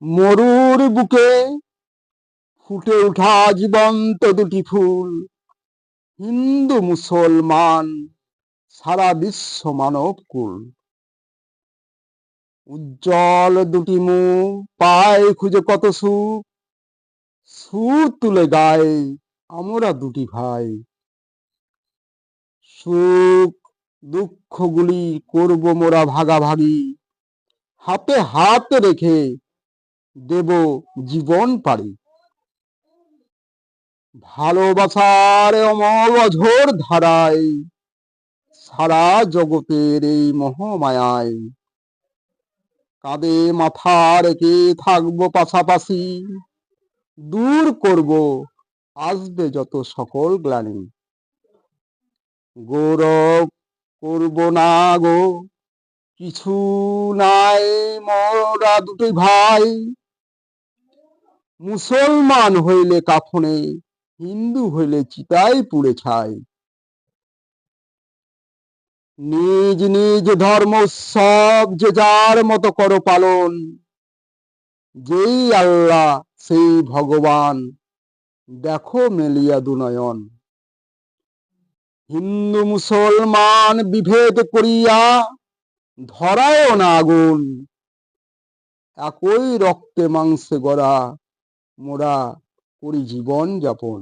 মরুর বুকে ফুটে ওঠা জীবন্ত দুটি ফুল, হিন্দু মুসলমান সারা বিশ্ব মানব কুল। উজ্জ্বল দুটি মুখ পায় খুঁজে কত সুখ, সুর তুলে গায় আমরা দুটি ভাই। সুখ দুঃখগুলি করব মোরা ভাগাভাগি, হাতে হাত রেখে দেব জীবন পারি। ভালোবাসার অমল অঝোর ধারায় সারা জগতের এই মোহমায়ায় কাঁধে মাথা রেখে থাকবো পাশাপাশি, দূর করব আসবে যত সকল গ্লানি। গৌরব করব না গো কিছু নাই, মোরা দুটি ভাই। মুসলমান হইলে কাফনে, হিন্দু হইলে চিতায় পুড়ে ছাই। নিজ নিজ ধর্ম উৎসব যে যার মতো করো পালন, যেই আল্লাহ সেই ভগবান দেখো মেলিয়া দুনয়ন। হিন্দু মুসলমান বিভেদ করিয়া ধরায়ও না আগুন, একই রক্তে মাংসে গড়া মোরা করি জীবন যাপন।